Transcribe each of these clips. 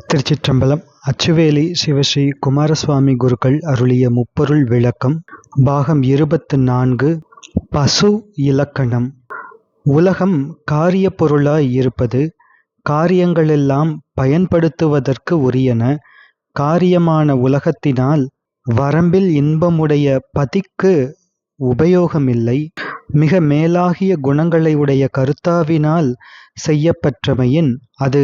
திருச்சிற்றம்பலம். அச்சுவேலி சிவஸ்ரீ குமாரசுவாமி குருக்கள் அருளிய முப்பொருள் விளக்கம். பாகம் 24. பசு இலக்கணம். உலகம் காரிய பொருளாய் இருப்பது. காரியங்களெல்லாம் பயன்படுத்துவதற்கு உரியன. காரியமான உலகத்தினால் வரம்பில் இன்பமுடைய பதிக்கு உபயோகமில்லை. மிக மேலாகிய குணங்களை உடைய கருத்தாவினால் செய்யப்பெற்றமையின் அது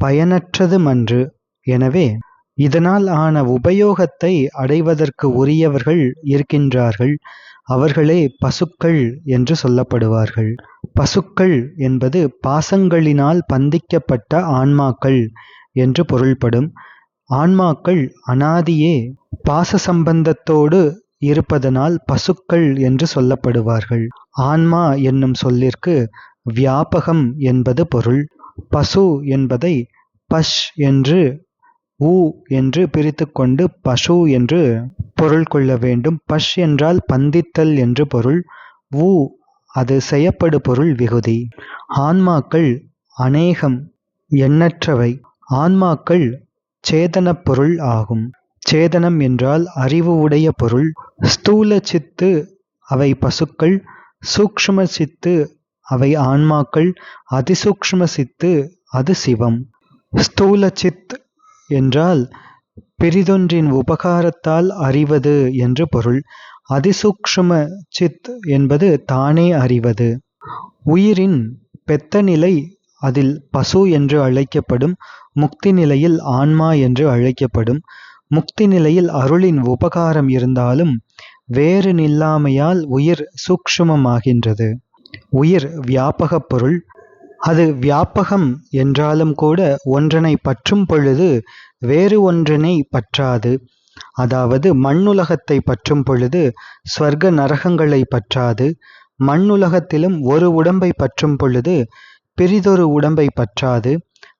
பயனற்றதுமன்று. எனவே இதனால் ஆன உபயோகத்தை அடைவதற்கு உரியவர்கள் இருக்கின்றார்கள். அவர்களே பசுக்கள் என்று சொல்லப்படுவார்கள். பசுக்கள் என்பது பாசங்களினால் பந்திக்கப்பட்ட ஆன்மாக்கள் என்று பொருள்படும். ஆன்மாக்கள் அனாதியே பாச சம்பந்தத்தோடு இருப்பதனால் பசுக்கள் என்று சொல்லப்படுவார்கள். ஆன்மா என்னும் சொல்லிற்கு வியாபகம் என்பது பொருள். பசு என்பதை பஷ் என்று ஊ என்று பிரித்து கொண்டு பசு என்று பொருள் கொள்ள வேண்டும். பஷ் என்றால் பந்தித்தல் என்று பொருள். ஊ அது செய்யப்படு பொருள் விகுதி. ஆன்மாக்கள் அநேகம் எண்ணற்றவை. ஆன்மாக்கள் சேதனப் பொருள் ஆகும். சேதனம் என்றால் அறிவு உடைய பொருள். ஸ்தூல சித்து அவை பசுக்கள், சூக்ஷ்ம சித்து அவை ஆன்மாக்கள், அதிசூக்ஷ்ம சித்து அது சிவம். ஸ்தூல சித் என்றால் பிறிதொன்றின் உபகாரத்தால் அறிவது என்று பொருள். அதிசூக்ஷ்ம சித் என்பது தானே அறிவது. உயிரின் பெத்த நிலை அதில் பசு என்று அழைக்கப்படும். முக்தி நிலையில் ஆன்மா என்று அழைக்கப்படும். முக்தி நிலையில் அருளின் உபகாரம் இருந்தாலும் வேறு நில்லாமையால் உயிர் சூக்ஷ்மமாகின்றது. உயிர் வியாபகப் பொருள். அது வியாபகம் என்றாலும் கூட ஒன்றனை பற்றும் பொழுது வேறு ஒன்றனை பற்றாது. அதாவது மண்ணுலகத்தை பற்றும் பொழுது ஸ்வர்க்க நரகங்களை பற்றாது. மண்ணுலகத்திலும் ஒரு உடம்பை பற்றும் பொழுது பிறிதொரு உடம்பை பற்றாது.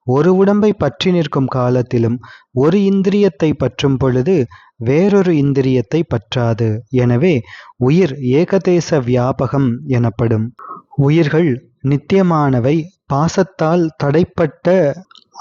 ஒரு உடம்பை பற்றி நிற்கும் காலத்திலும் ஒரு இந்திரியத்தை பற்றும் பொழுது வேறொரு இந்திரியத்தை பற்றாது. எனவே உயிர் ஏகதேச வியாபகம் எனப்படும். உயிர்கள் நித்தியமானவை, பாசத்தால் தடைப்பட்ட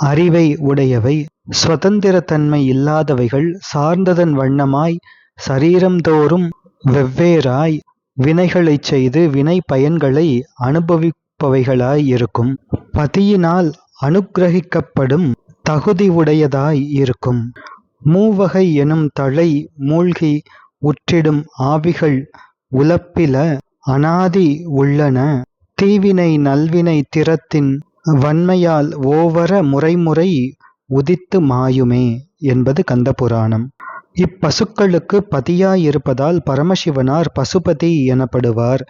அறிவை உடையவை, சுதந்திரத்தன்மை இல்லாதவைகள், சார்ந்ததன் வண்ணமாய் சரீரம்தோறும் வெவ்வேறாய் வினைகளைச் செய்து வினை பயன்களை அனுபவிப்பவைகளாய் இருக்கும். பதியினால் அனுக்கிரகிக்கப்படும் தகுதி உடையதாய் இருக்கும். மூவகை எனும் தழை மூழ்கி உற்றிடும் ஆவிகள் உலப்பில அனாதி உள்ளன. தீவினை நல்வினை திறத்தின் வன்மையால் ஓவர முறைமுறை உதித்து மாயுமே என்பது கந்தபுராணம். இப்பசுக்களுக்கு பதியாயிருப்பதால் பரமசிவனார் பசுபதி எனப்படுவார்.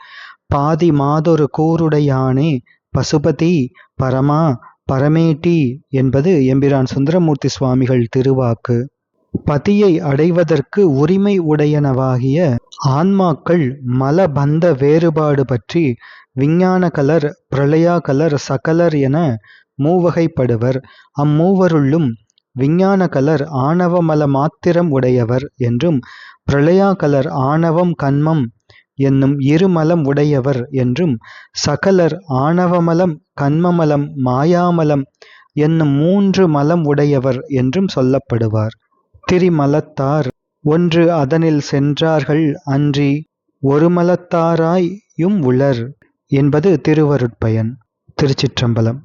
பாதி மாதொரு கூருடையானே பசுபதி பரமா பரமேட்டி என்பது எம்பிரான் சுந்தரமூர்த்தி சுவாமிகள் திருவாக்கு. பதியை அடைவதற்கு உரிமை உடையனவாகிய ஆன்மாக்கள் மலபந்த வேறுபாடு பற்றி விஞ்ஞானகலர், பிரளயாகலர், சகலர் என மூவகைப்படுவர். அம்மூவருள்ளும் விஞ்ஞானகலர் ஆணவமல மாத்திரம் உடையவர் என்றும், பிரளயாகலர் ஆணவம் கன்மம் என்னும் இருமலம் உடையவர் என்றும், சகலர் ஆணவமலம் கன்மமலம் மாயாமலம் என்னும் 3 மலம் உடையவர் என்றும் சொல்லப்படுவார். திரிமலத்தார் ஒன்று அதனில் சென்றார்கள் அன்றி ஒரு மலத்தாராயும் உளர் என்பது திருவருட்பயன். திருச்சிற்றம்பலம்.